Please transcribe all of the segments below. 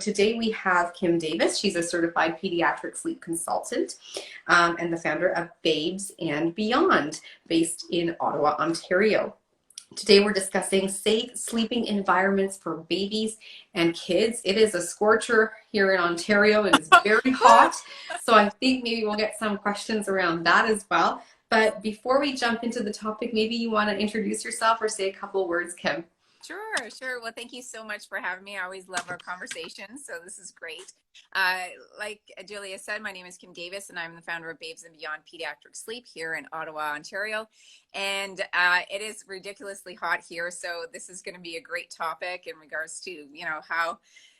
Today we have Kim Davis. She's a certified pediatric sleep consultant and the founder of Babes and Beyond, based in Ottawa, Ontario. Today we're discussing safe sleeping environments for babies and kids. It is a scorcher here in Ontario. It is very hot, so I think maybe we'll get some questions around that as well. But before we jump into the topic, maybe you want to introduce yourself or say a couple of words, Kim. Sure. Well, thank you so much for having me. I always love our conversations, so this is great. Like Julia said, my name is Kim Davis, and I'm the founder of Babes and Beyond Pediatric Sleep here in Ottawa, Ontario. And it is ridiculously hot here, so this is going to be a great topic in regards to, how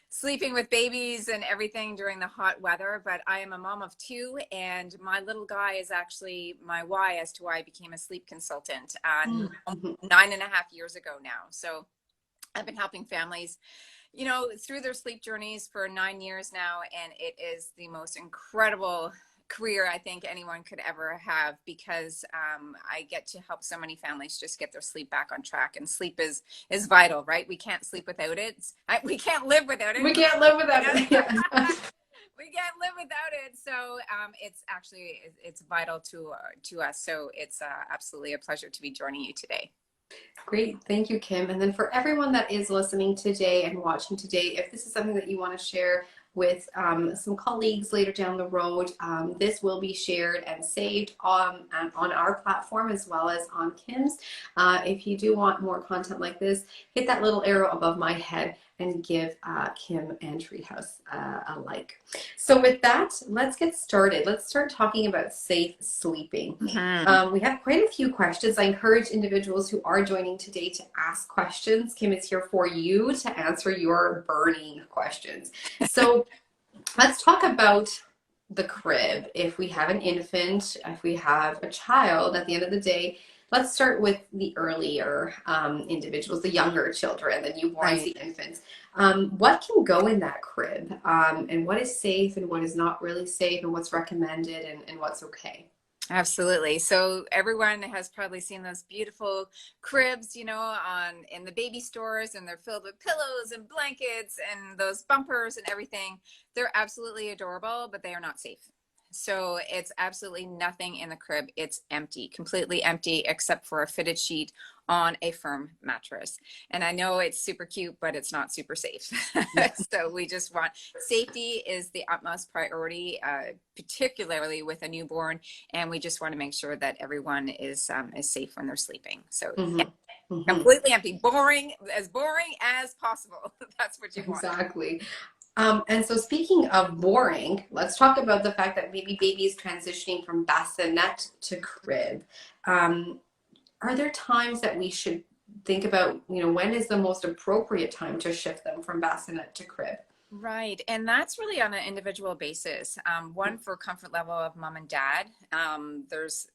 sleeping with babies and everything during the hot weather. But I am a mom of two, and my little guy is actually my why as to why I became a sleep consultant 9.5 years ago now. So I've been helping families, through their sleep journeys for 9 years now. And it is the most incredible career I think anyone could ever have, because I get to help so many families just get their sleep back on track. And sleep is vital, right? We can't sleep without it. We can't live without it. We can't live without it. Yeah. We can't live without it. So it's vital to us. So it's absolutely a pleasure to be joining you today. Great. Thank you, Kim. And then for everyone that is listening today and watching today, if this is something that you want to share with some colleagues later down the road, this will be shared and saved on our platform as well as on Kim's. If you do want more content like this, hit that little arrow above my head and give Kim and Treehouse a like. So with that, let's get started. Let's start talking about safe sleeping. We have quite a few questions. I encourage individuals who are joining today to ask questions. Kim is here for you to answer your burning questions. So let's talk about the crib. If we have an infant, if we have a child, at the end of the day, let's start with the earlier individuals, the younger children, the newborns, the infants. What can go in that crib, and what is safe and what is not really safe, and what's recommended and what's okay? Absolutely. So everyone has probably seen those beautiful cribs, in the baby stores, and they're filled with pillows and blankets and those bumpers and everything. They're absolutely adorable, but they are not safe. So it's absolutely nothing in the crib. It's empty, completely empty, except for a fitted sheet on a firm mattress. And I know it's super cute, but it's not super safe. So we just want safety is the utmost priority, particularly with a newborn. And we just want to make sure that everyone is safe when they're sleeping. So completely empty, as boring as possible. That's what you want. Exactly. And so speaking of boring, let's talk about the fact that maybe babies transitioning from bassinet to crib. Are there times that we should think about, when is the most appropriate time to shift them from bassinet to crib? Right. And that's really on an individual basis. One, for comfort level of mom and dad. There's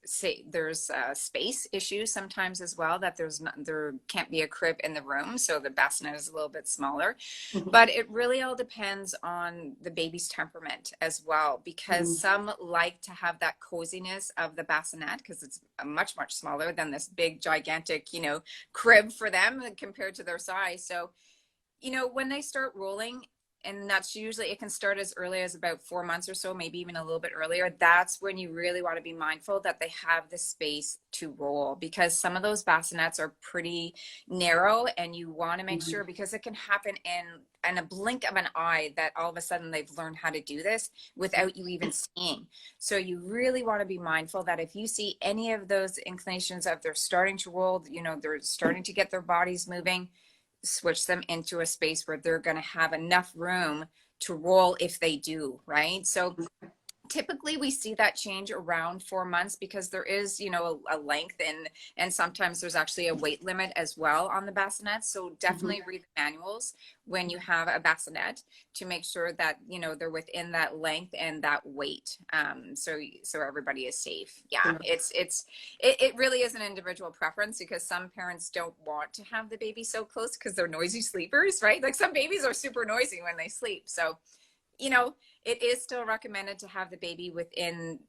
space issues sometimes as well, that there can't be a crib in the room. So the bassinet is a little bit smaller, but it really all depends on the baby's temperament as well, because some like to have that coziness of the bassinet because it's much, much smaller than this big, gigantic, crib for them compared to their size. So, when they start rolling, and that's usually, it can start as early as about 4 months or so, maybe even a little bit earlier. That's when you really want to be mindful that they have the space to roll, because some of those bassinets are pretty narrow, and you want to make sure, because it can happen in a blink of an eye, that all of a sudden they've learned how to do this without you even seeing. So you really want to be mindful that if you see any of those inclinations of they're starting to roll, they're starting to get their bodies moving, switch them into a space where they're going to have enough room to roll if they do, right? So typically we see that change around 4 months, because there is, a length and sometimes there's actually a weight limit as well on the bassinet. So definitely read the manuals when you have a bassinet to make sure that, they're within that length and that weight. So everybody is safe. Yeah. It really is an individual preference, because some parents don't want to have the baby so close because they're noisy sleepers, right? Like some babies are super noisy when they sleep. So, it is still recommended to have the baby within,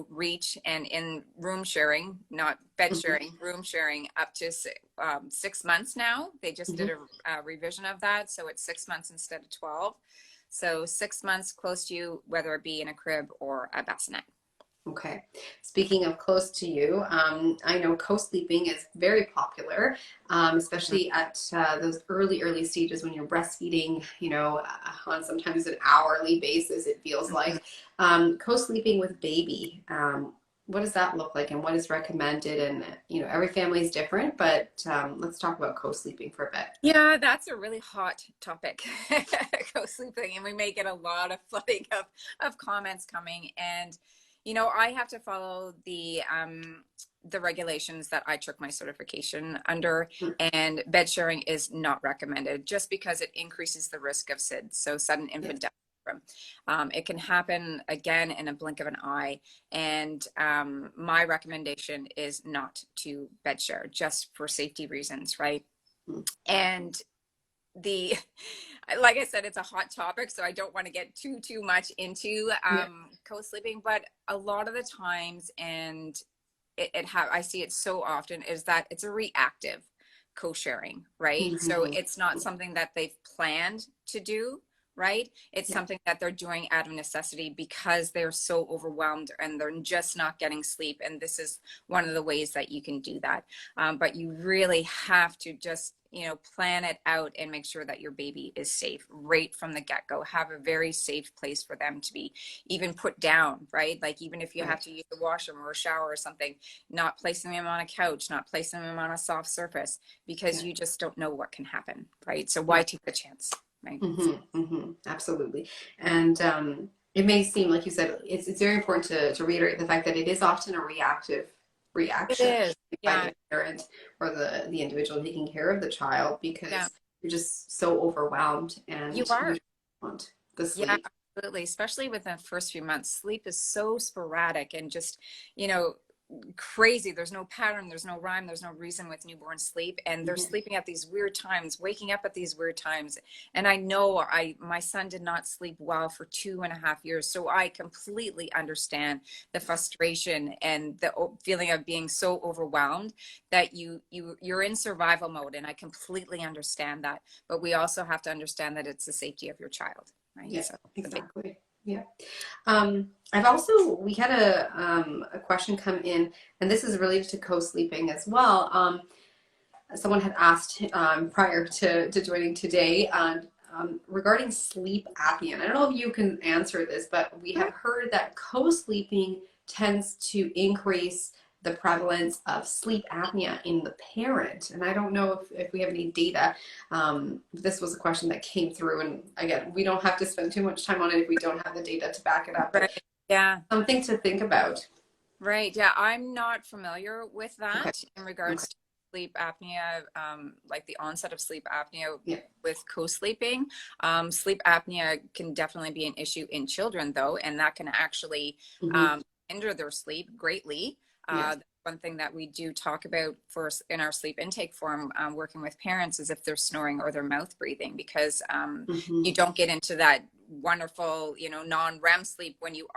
reach and in room sharing, not bed sharing, room sharing up to 6 months now. They just did a revision of that. So it's 6 months instead of 12. So 6 months close to you, whether it be in a crib or a bassinet. Okay. Speaking of close to you, I know co-sleeping is very popular, especially at those early stages when you're breastfeeding, on sometimes an hourly basis, it feels Mhm. like. Co-sleeping with baby, what does that look like and what is recommended? And, every family is different, but let's talk about co-sleeping for a bit. Yeah, that's a really hot topic, co-sleeping, and we may get a lot of flooding of comments coming. And I have to follow the regulations that I took my certification under, and bed sharing is not recommended just because it increases the risk of SIDS, so sudden infant death syndrome. It can happen again in a blink of an eye, and my recommendation is not to bed share just for safety reasons, right? And the like I said, it's a hot topic, so I don't want to get too much into Yeah. co-sleeping, but a lot of the times, and I see it so often, is that it's a reactive co-sharing, right? So Mhm. it's not something that they've planned to do, right? It's Yeah. something that they're doing out of necessity because they're so overwhelmed and they're just not getting sleep. And this is one of the ways that you can do that. But you really have to just plan it out and make sure that your baby is safe right from the get-go. Have a very safe place for them to be even put down, right? Like even if you have Right. to use the washroom or a shower or something, not placing them on a couch, not placing them on a soft surface, because Yeah. you just don't know what can happen, right? So Yeah. why take the chance, right? Absolutely. And it may seem, like you said, it's very important to reiterate the fact that it is often a reactive It reaction is. by Yeah. the parent or the individual taking care of the child Yeah. because you're just so overwhelmed You and you are. just want the Yeah, sleep. absolutely. Especially within the first few months. Sleep is so sporadic and just, you know, crazy. There's no pattern, there's no rhyme, there's no reason with newborn sleep. And they're Mhm. sleeping at these weird times, waking up at these weird times. And I know my son did not sleep well for 2.5 years. So I completely understand the frustration and the feeling of being so overwhelmed that you're in survival mode. And I completely understand that. But we also have to understand that it's the safety of your child. Right. Yeah, So it's a big. exactly. Yeah. We had a question come in, and this is related to co-sleeping as well. Someone had asked prior to joining today regarding sleep apnea. And I don't know if you can answer this, but we have heard that co-sleeping tends to increase the prevalence of sleep apnea in the parent. And I don't know if we have any data. This was a question that came through. And again, we don't have to spend too much time on it if we don't have the data to back it up, but Right. Yeah. something to think about. Right. Yeah. I'm not familiar with Okay. that in Okay. regards to sleep apnea, like the onset of sleep apnea Yeah. with co-sleeping. Sleep apnea can definitely be an issue in children, though, and that can actually Hmm. hinder their sleep greatly. Yes. One thing that we do talk about in our sleep intake form, working with parents, is if they're snoring or they're mouth breathing, because Hmm. you don't get into that wonderful, non-REM sleep when you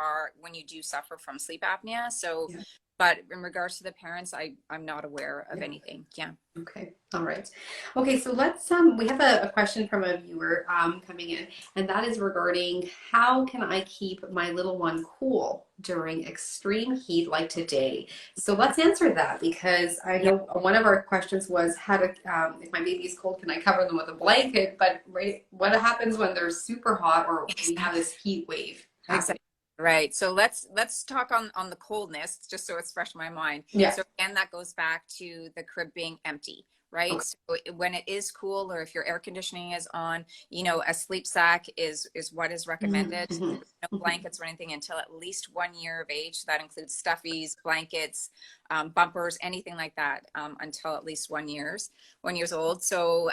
do suffer from sleep apnea. So, Yeah. but in regards to the parents, I'm not aware of Yeah. anything. Yeah. Okay. All right. Okay. So let's we have a question from a viewer coming in, and that is regarding how can I keep my little one cool during extreme heat like today? So let's answer that because I Yeah. know one of our questions was how to if my baby is cold, can I cover them with a blanket? But right, what happens when they're super hot or we have Exactly. this heat wave happening? Exactly. Right. So let's talk on the coldness, just so it's fresh in my mind. Yeah. So again, that goes back to the crib being empty, right? Okay. So when it is cool, or if your air conditioning is on, a sleep sack is what is recommended. Mm-hmm. No blankets or anything until at least 1 year of age. So that includes stuffies, blankets, bumpers, anything like that, until at least 1 years old. So,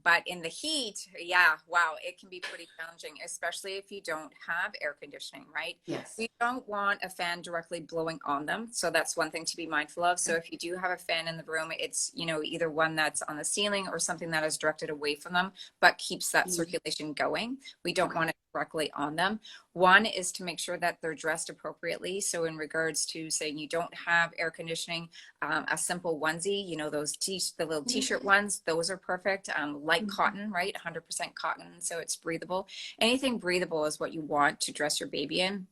but in the heat, yeah, wow, it can be pretty challenging, especially if you don't have air conditioning, right? Yes. We don't want a fan directly blowing on them. So that's one thing to be mindful of. So if you do have a fan in the room, it's, either one that's on the ceiling or something that is directed away from them, but keeps that Mm-hmm. circulation going. We don't Okay. want it correctly on them. One is to make sure that they're dressed appropriately. So in regards to saying you don't have air conditioning, a simple onesie, you know, those the little t-shirt ones, those are perfect. Light cotton, right? 100% cotton, so it's breathable. Anything breathable is what you want to dress your baby in.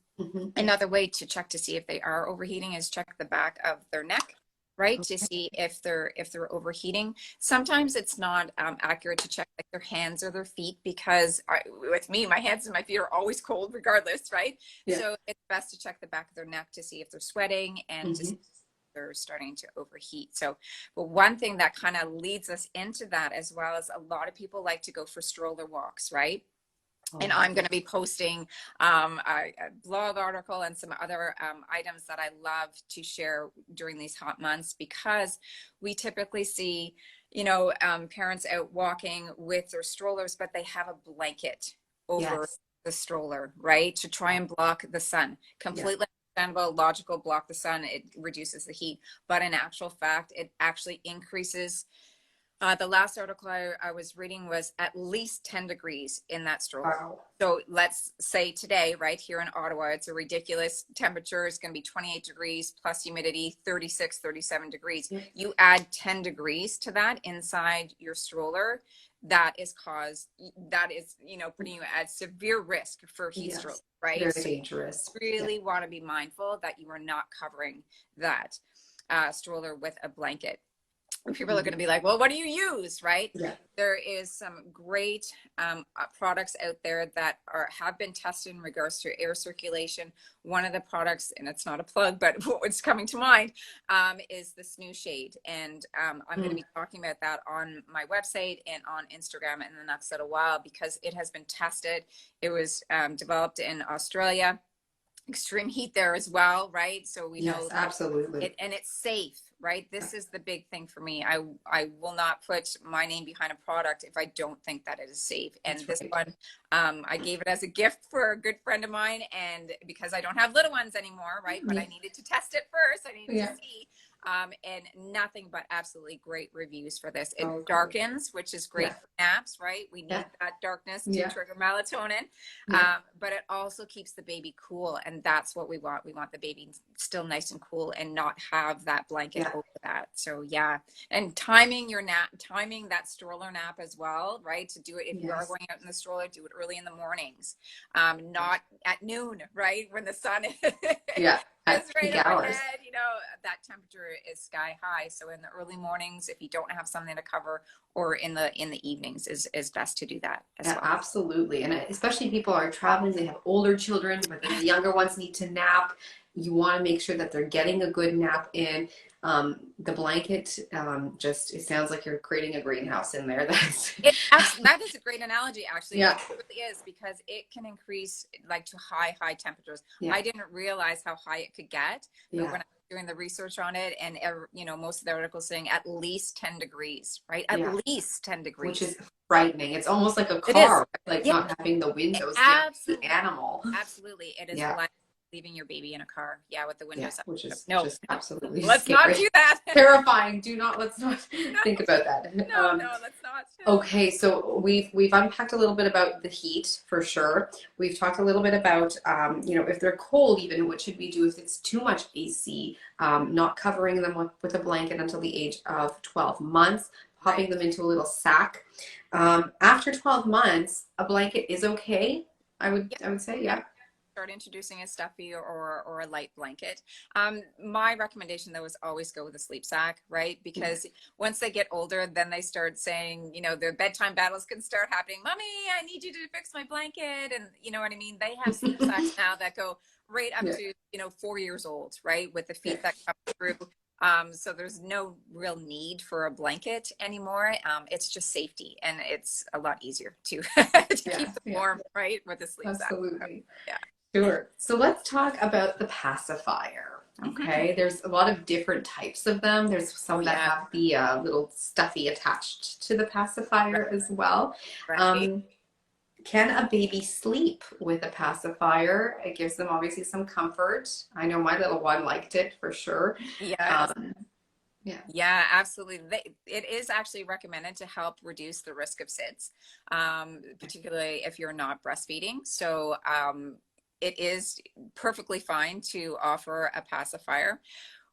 Another way to check to see if they are overheating is check the back of their neck, right, to see if they're overheating. Sometimes it's not accurate to check like their hands or their feet, because with me, my hands and my feet are always cold regardless, right? Yeah. So it's best to check the back of their neck to see if they're sweating and to see if they're starting to overheat. So, but one thing that kind of leads us into that as well is a lot of people like to go for stroller walks, right? And I'm going to be posting a blog article and some other items that I love to share during these hot months, because we typically see, you know, parents out walking with their strollers, but they have a blanket over the stroller, right? To try and block the sun. Completely understandable, logical, block the sun. It reduces the heat. But in actual fact, it actually increases. The last article I was reading was at least 10 degrees in that stroller. Wow. So let's say today, right here in Ottawa, it's a ridiculous temperature. It's going to be 28 degrees plus humidity, 36, 37 degrees. Yeah. You add 10 degrees to that inside your stroller, that is, you know, putting you at severe risk for heat stroke, right? Very dangerous. So you really want to be mindful that you are not covering that stroller with a blanket. People are going to be like, well, what do you use, right? Yeah. There is some great products out there that have been tested in regards to air circulation. One of the products, and it's not a plug, but what's coming to mind is the Snoo Shade. And I'm going to be talking about that on my website and on Instagram in the next little while, because it has been tested. It was developed in Australia. Extreme heat there as well, right? So we know that absolutely, and it's safe, right? This is the big thing for me. I will not put my name behind a product if I don't think that it is safe. And this one, I gave it as a gift for a good friend of mine, and because I don't have little ones anymore, right? But I needed to test it first. I needed to see. And nothing but absolutely great reviews for this. It darkens, which is great for naps, right? We need that darkness to trigger melatonin. But it also keeps the baby cool, and that's what we want. We want the baby still nice and cool and not have that blanket over that. So and timing your nap, timing that stroller nap as well, right? To do it if you are going out in the stroller, do it early in the mornings, not at noon, right? When the sun is right overhead, you know, that temperature is sky high. So in the early mornings, if you don't have something to cover, or in the evenings, is best to do that as well. Absolutely. And especially people are traveling, they have older children, but the younger ones need to nap. You want to make sure that they're getting a good nap in. The blanket, it sounds like you're creating a greenhouse in there. That is a great analogy, actually. Yeah. It really is, because it can increase like to high temperatures. Yeah. I didn't realize how high it could get, but when I was doing the research on it, and you know, most of the articles saying at least 10 degrees, right? At least 10 degrees. Which is frightening. It's almost like a car, like not having the windows. Absolutely. The animal. Absolutely. It is like leaving your baby in a car, with the windows up. Which is just absolutely let's scary. Not do that. Terrifying. Let's not think about that. No, let's not. Okay, so we've unpacked a little bit about the heat for sure. We've talked a little bit about you know, if they're cold, even what should we do if it's too much AC? Not covering them with a blanket until the age of 12 months, popping them into a little sack. After 12 months, a blanket is okay. I would say, start introducing a stuffy or a light blanket. My recommendation though is always go with a sleep sack, right? Because once they get older, then they start saying, you know, their bedtime battles can start happening. Mommy, I need you to fix my blanket. And you know what I mean? They have sleep sacks now that go right up to, you know, 4 years old, right? With the feet that come through. So there's no real need for a blanket anymore. It's just safety, and it's a lot easier to keep them warm, right? With a sleep sack. Absolutely. Sure. So let's talk about the pacifier. Okay. There's a lot of different types of them. There's some that have the little stuffy attached to the pacifier as well. Can a baby sleep with a pacifier? It gives them obviously some comfort. I know my little one liked it for sure. Yeah. Yeah, absolutely. It is actually recommended to help reduce the risk of SIDS, particularly if you're not breastfeeding. So it is perfectly fine to offer a pacifier.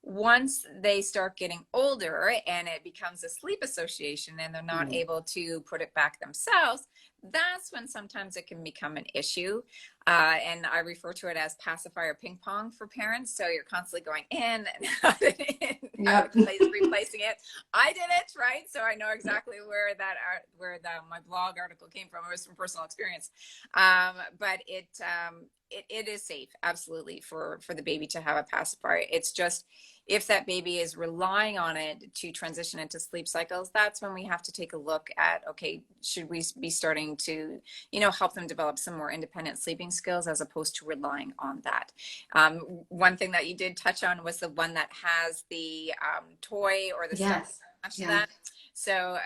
Once they start getting older and it becomes a sleep association and they're not able to put it back themselves, that's when sometimes it can become an issue. And I refer to it as pacifier ping pong for parents. So you're constantly going in and out and in, Yep. replacing it. I did it, right? So I know exactly where my blog article came from. It was from personal experience. But it is safe, absolutely, for the baby to have a pacifier. It's just if that baby is relying on it to transition into sleep cycles, that's when we have to take a look at, okay, should we be starting to, help them develop some more independent sleeping skills as opposed to relying on that. One thing that you did touch on was the one that has the toy or the stuff Yes. attached to Yeah. that. So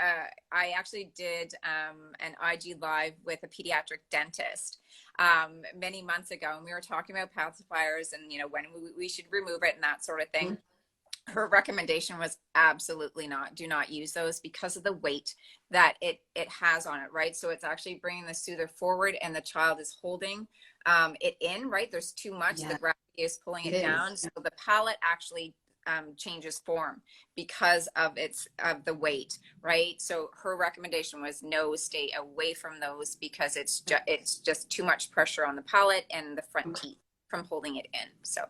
I actually did an IG live with a pediatric dentist many months ago, and we were talking about pacifiers and when we should remove it and that sort of thing. Her recommendation was absolutely not. Do not use those because of the weight that it has on it, right? So it's actually bringing the soother forward and the child is holding it in, right? There's too much. Yeah. The gravity is pulling it It down. is. So the palate actually changes form because of the weight, right? So her recommendation was no, stay away from those because it's just too much pressure on the palate and the front teeth from holding it in. So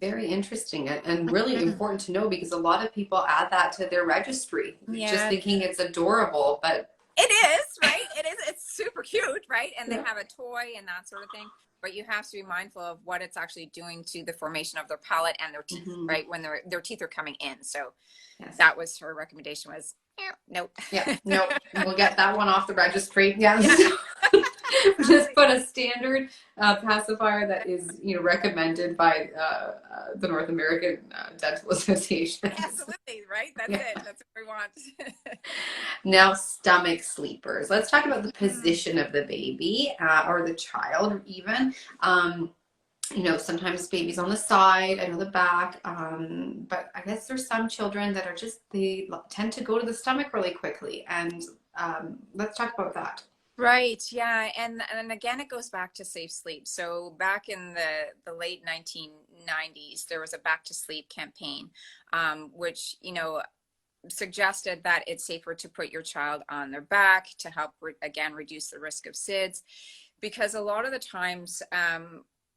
Very interesting and really important to know because a lot of people add that to their registry, just yeah, thinking it's adorable, but it is, right? It is. It's super cute, right? And they yeah. have a toy and that sort of thing. But you have to be mindful of what it's actually doing to the formation of their palate and their teeth, right? When their teeth are coming in. So Yes. that was her recommendation was, nope. Yeah, nope. We'll get that one off the registry. Yeah. Just Exactly. put a standard pacifier that is, recommended by the North American Dental Association. Absolutely, right? That's Yeah. it. That's what we want. Now, stomach sleepers. Let's talk about the position of the baby or the child, even. Sometimes babies on the side, I know the back, but I guess there's some children that are they tend to go to the stomach really quickly. And let's talk about that. Right, yeah, and again, it goes back to safe sleep. So back in the late 1990s, there was a Back to Sleep campaign, which suggested that it's safer to put your child on their back to help again reduce the risk of SIDS, because a lot of the times,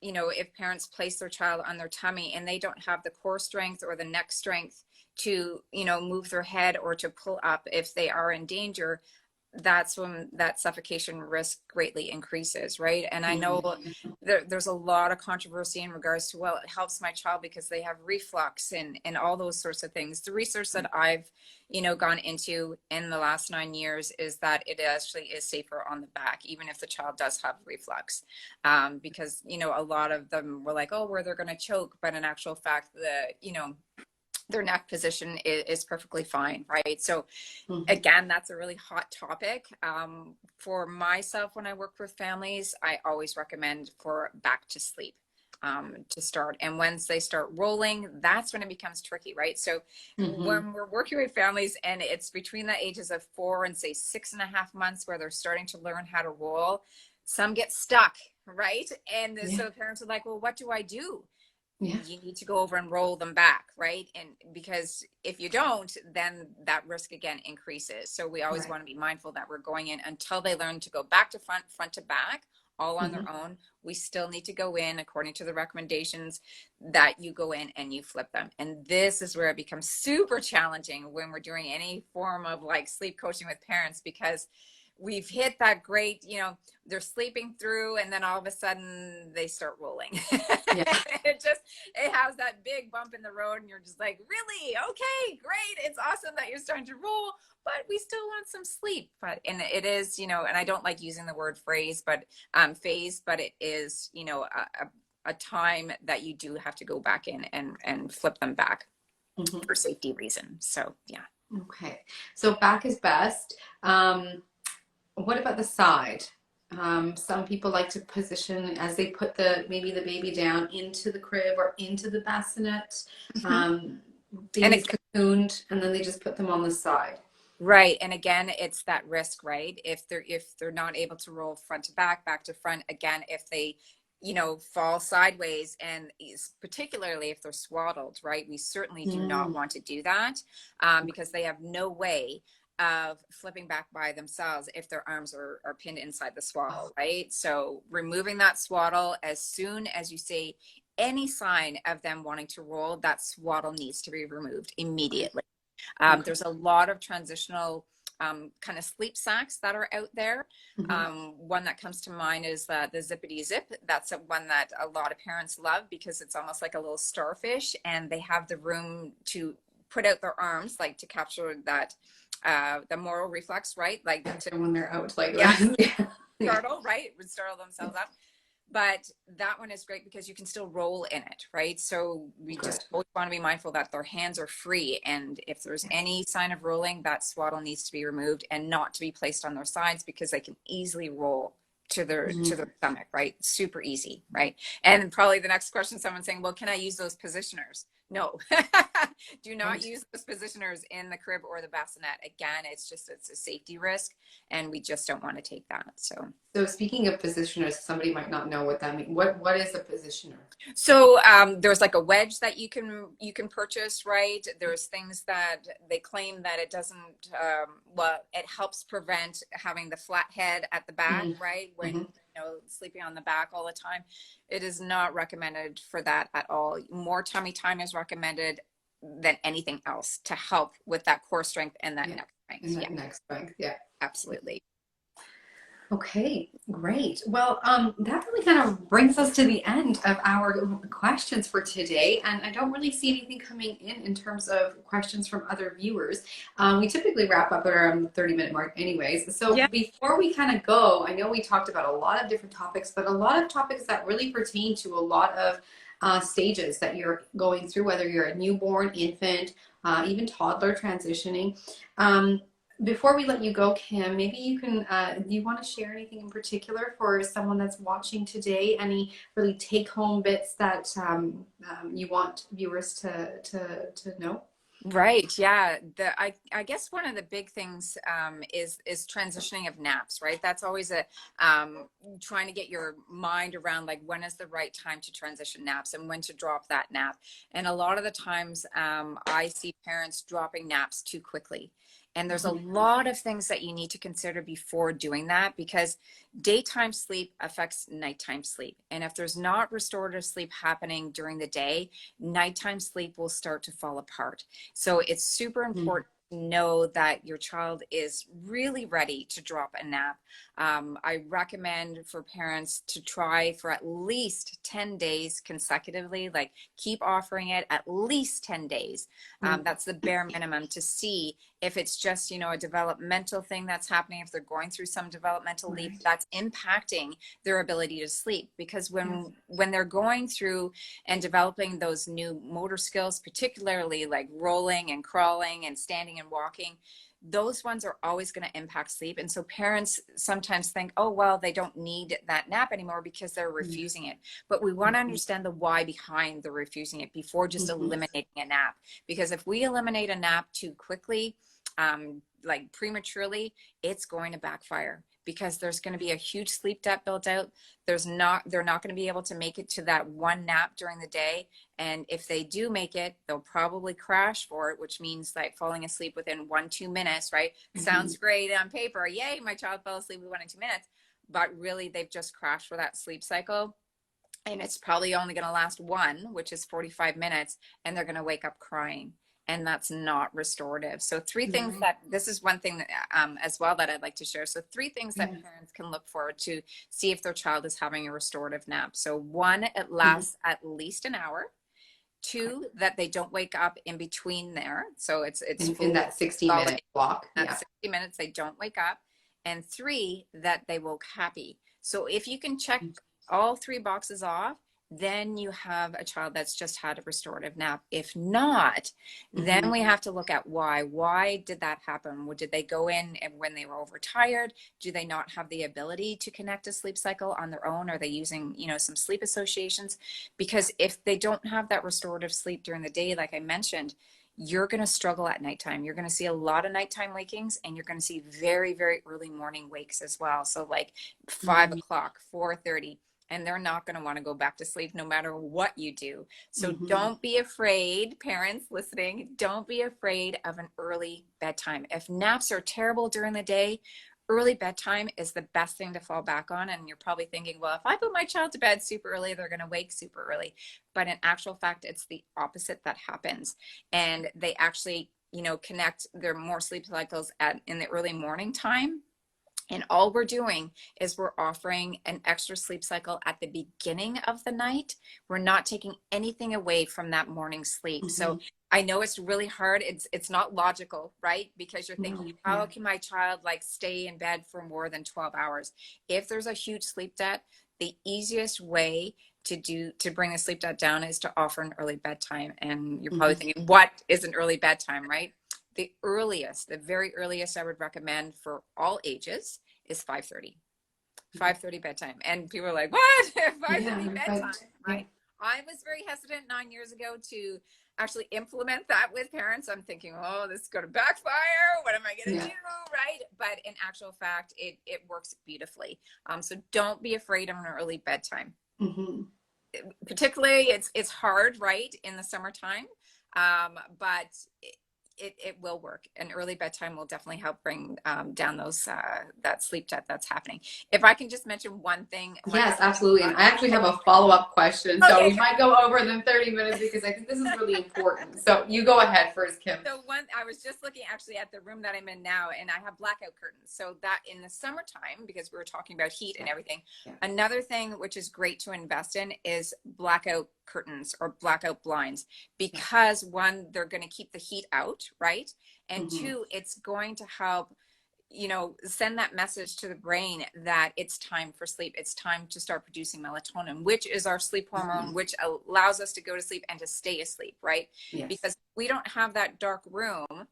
if parents place their child on their tummy and they don't have the core strength or the neck strength to move their head or to pull up if they are in danger, that's when that suffocation risk greatly increases, right? And I know there's a lot of controversy in regards to, well, it helps my child because they have reflux and all those sorts of things. The research that I've gone into in the last 9 years is that it actually is safer on the back, even if the child does have reflux, because a lot of them were like, oh, where they're going to choke, but in actual fact, their neck position is perfectly fine, right? So again, that's a really hot topic. For myself, when I work with families, I always recommend for back to sleep to start. And once they start rolling, that's when it becomes tricky, right? So when we're working with families and it's between the ages of 4 and say 6.5 months where they're starting to learn how to roll, some get stuck, right? And so parents are like, well, what do I do? Yeah. You need to go over and roll them back, right? And because if you don't, then that risk again increases. So we always want to be mindful that we're going in until they learn to go back to front to back, all on their own. We still need to go in according to the recommendations that you go in and you flip them. And this is where it becomes super challenging when we're doing any form of like sleep coaching with parents, because we've hit that great, they're sleeping through and then all of a sudden they start rolling. It has that big bump in the road and you're just like, really? Okay, great. It's awesome that you're starting to roll, but we still want some sleep. And it is, and I don't like using the word phase, but it is, a time that you do have to go back in and flip them back for safety reasons. So yeah. Okay. So back is best. What about the side? Some people like to position as they put maybe the baby down into the crib or into the bassinet. And it tuned and then they just put them on the side. Right. And again, it's that risk, right? If they're not able to roll front to back, back to front, again, if they, fall sideways, and particularly if they're swaddled, right? We certainly do not want to do that, because they have no way of flipping back by themselves if their arms are pinned inside the swaddle, right? So removing that swaddle as soon as you see any sign of them wanting to roll, that swaddle needs to be removed immediately. There's a lot of transitional kind of sleep sacks that are out there. One that comes to mind is the Zippity Zip. That's one that a lot of parents love because it's almost like a little starfish, and they have the room to put out their arms, like to capture that the moral reflex, right? Like when they're out like that. Yeah. Startle, right? Would startle themselves up. But that one is great because you can still roll in it, right? So we just always want to be mindful that their hands are free. And if there's any sign of rolling, that swaddle needs to be removed and not to be placed on their sides, because they can easily roll to their stomach, right? Super easy, right? And probably the next question, someone's saying, well, can I use those positioners? No, do not use those positioners in the crib or the bassinet. Again, it's a safety risk, and we just don't want to take that. So speaking of positioners, somebody might not know what that means. What is a positioner? So there's like a wedge that you can purchase, right? There's things that they claim that it doesn't, it helps prevent having the flat head at the back, right? When sleeping on the back all the time. It is not recommended for that at all. More tummy time is recommended than anything else to help with that core strength and that neck strength. And that neck strength, yeah. Absolutely. Okay, great. Well, that really kind of brings us to the end of our questions for today. And I don't really see anything coming in terms of questions from other viewers. We typically wrap up at around the 30-minute mark anyways. So before we kind of go, I know we talked about a lot of different topics, but a lot of topics that really pertain to a lot of stages that you're going through, whether you're a newborn, infant, even toddler transitioning. Before we let you go, Kim, maybe you can, do you want to share anything in particular for someone that's watching today? Any really take-home bits that you want viewers to know? Right. Yeah. I guess one of the big things is transitioning of naps, right? That's always a trying to get your mind around, like, when is the right time to transition naps and when to drop that nap. And a lot of the times I see parents dropping naps too quickly. And there's a lot of things that you need to consider before doing that, because daytime sleep affects nighttime sleep. And if there's not restorative sleep happening during the day, nighttime sleep will start to fall apart. So it's super important to know that your child is really ready to drop a nap. I recommend for parents to try for at least 10 days consecutively, like keep offering it at least 10 days. That's the bare minimum to see if it's just, a developmental thing that's happening, if they're going through some developmental leap that's impacting their ability to sleep. Because when they're going through and developing those new motor skills, particularly like rolling and crawling and standing and walking, those ones are always going to impact sleep. And so parents sometimes think, oh, well, they don't need that nap anymore because they're refusing it. But we want to understand the why behind the refusing it before just eliminating a nap. Because if we eliminate a nap too quickly, like prematurely, it's going to backfire, because there's going to be a huge sleep debt built out. They're not going to be able to make it to that one nap during the day. And if they do make it, they'll probably crash for it, which means like falling asleep within 1-2 minutes, right? Sounds great on paper. Yay, my child fell asleep within 1 or 2 minutes. But really, they've just crashed for that sleep cycle. And it's probably only going to last one, which is 45 minutes. And they're going to wake up crying. And that's not restorative. So 3 things this is one thing that, as well, that I'd like to share. So 3 things that parents can look for to see if their child is having a restorative nap. So 1, it lasts at least an hour. 2, that they don't wake up in between there. So it's in that 60-minute block. At 60 minutes, they don't wake up. And 3, that they woke happy. So if you can check all 3 boxes off, then you have a child that's just had a restorative nap. If not, then we have to look at why. Why did that happen? Did they go in when they were overtired? Do they not have the ability to connect a sleep cycle on their own? Are they using, some sleep associations? Because if they don't have that restorative sleep during the day, like I mentioned, you're going to struggle at nighttime. You're going to see a lot of nighttime wakings, and you're going to see very, very early morning wakes as well. So like 5 o'clock, 4:30, and they're not going to want to go back to sleep no matter what you do. So don't be afraid, parents listening, don't be afraid of an early bedtime. If naps are terrible during the day, early bedtime is the best thing to fall back on. And you're probably thinking, well, if I put my child to bed super early, they're going to wake super early. But in actual fact, it's the opposite that happens. And they actually, connect their more sleep cycles in the early morning time. And all we're doing is we're offering an extra sleep cycle at the beginning of the night. We're not taking anything away from that morning sleep. So I know it's really hard. It's not logical, right? Because you're thinking, how can my child like stay in bed for more than 12 hours? If there's a huge sleep debt, the easiest way to bring the sleep debt down is to offer an early bedtime. And you're probably thinking, what is an early bedtime, right? The very earliest I would recommend for all ages is 5:30. 5:30 bedtime. And people are like, what? 5:30 bedtime, right? I was very hesitant 9 years ago to actually implement that with parents. I'm thinking, oh, this is going to backfire. What am I going to do, right? But in actual fact, it works beautifully. So don't be afraid of an early bedtime. Particularly, it's hard, right, in the summertime, but it will work. An early bedtime will definitely help bring down those that sleep debt that's happening. If I can just mention one thing. Yes, absolutely. And I actually have a follow-up question. So we might go over than 30 minutes because I think this is really important. So you go ahead first, Kim. So I was just looking actually at the room that I'm in now, and I have blackout curtains. So that in the summertime, because we were talking about heat and everything, another thing which is great to invest in is blackout curtains or blackout blinds, because one, they're going to keep the heat out, right? And two, it's going to help send that message to the brain that it's time for sleep. It's time to start producing melatonin, which is our sleep hormone, which allows us to go to sleep and to stay asleep, right? Because if we don't have that dark room,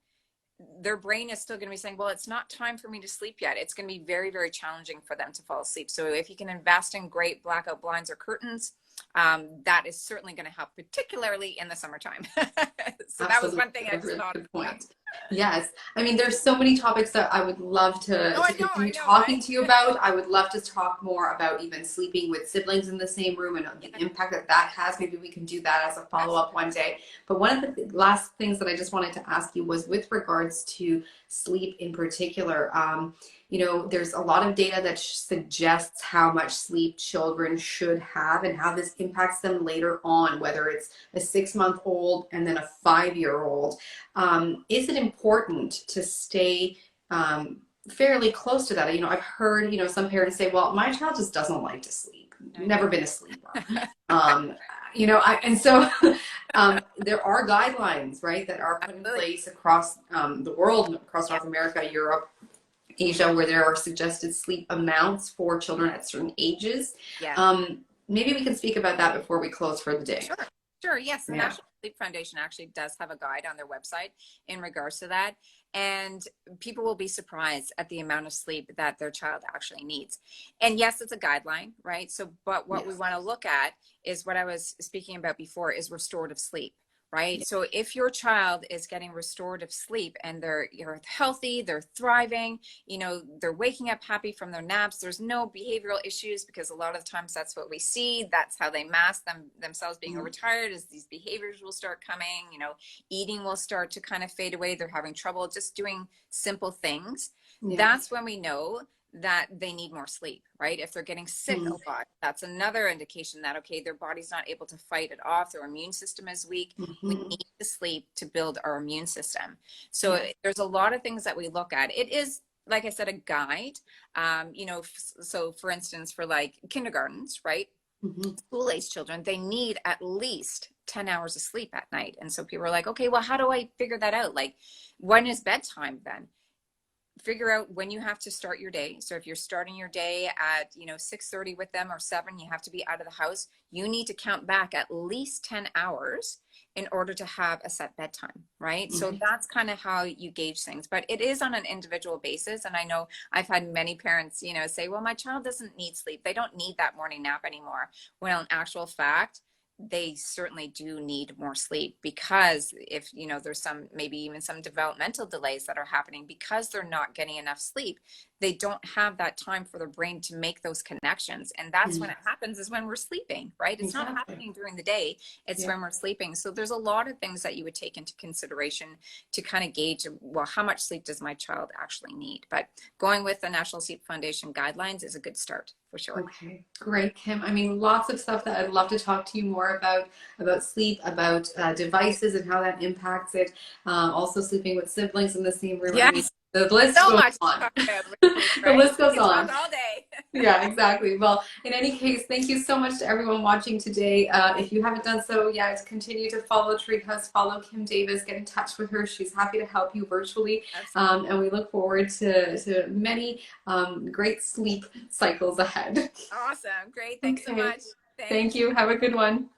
their brain is still going to be saying, well, it's not time for me to sleep yet. It's going to be very, very challenging for them to fall asleep. So if you can invest in great blackout blinds or curtains, that is certainly going to help, particularly in the summertime. So that was one thing I just thought. Good point. Yes. I mean, there's so many topics that I would love to continue talking to you about. I would love to talk more about even sleeping with siblings in the same room and the impact that has. Maybe we can do that as a follow-up one day. But one of the last things that I just wanted to ask you was with regards to sleep in particular. There's a lot of data that suggests how much sleep children should have and how this impacts them later on, whether it's a 6-month-old and then a 5-year-old. Is it important to stay fairly close to that? I've heard, some parents say, well, my child just doesn't like to sleep. Never been a sleeper. There are guidelines, right, that are put in place across the world, across North America, Europe, Asia, where there are suggested sleep amounts for children at certain ages. Maybe we can speak about that before we close for the day. Sure. Yes. The National Sleep Foundation actually does have a guide on their website in regards to that. And people will be surprised at the amount of sleep that their child actually needs. And yes, it's a guideline, right? So, but what we want to look at is what I was speaking about before is restorative sleep. Right. So if your child is getting restorative sleep and you're healthy, they're thriving, they're waking up happy from their naps, there's no behavioral issues, because a lot of times that's what we see. That's how they mask themselves being overtired, is these behaviors will start coming, eating will start to kind of fade away. They're having trouble just doing simple things. That's when we know that they need more sleep, right? If they're getting sick a lot, that's another indication that, okay, their body's not able to fight it off. Their immune system is weak. We need to sleep to build our immune system. So there's a lot of things that we look at. It is, like I said, a guide. So for instance, for like kindergartens, right? School-age children, they need at least 10 hours of sleep at night. And so people are like, okay, well, how do I figure that out? Like, when is bedtime then? Figure out when you have to start your day. So if you're starting your day at 6:30 with them or 7, you have to be out of the house. You need to count back at least 10 hours in order to have a set bedtime, right? So that's kind of how you gauge things, but it is on an individual basis. And I know I've had many parents, say, well, my child doesn't need sleep. They don't need that morning nap anymore. Well, in actual fact, they certainly do need more sleep, because if, you know, there's some, maybe even some developmental delays that are happening because they're not getting enough sleep. They don't have that time for their brain to make those connections. And that's when it happens, is when we're sleeping, right? It's not happening during the day. It's when we're sleeping. So there's a lot of things that you would take into consideration to kind of gauge, well, how much sleep does my child actually need? But going with the National Sleep Foundation guidelines is a good start for sure. Okay, great, Kim. I mean, lots of stuff that I'd love to talk to you more about sleep, about devices and how that impacts it. Also, sleeping with siblings in the same room. I mean, Yes. the list So goes much to on. talk about, right? The list goes We could on. talk all day. Yeah, exactly. Well, in any case, thank you so much to everyone watching today. If you haven't done so, yeah, continue to follow Treehouse, follow Kim Davis, get in touch with her. She's happy to help you virtually. And we look forward to many great sleep cycles ahead. Awesome. Great. Thanks so much. Thank you. Have a good one.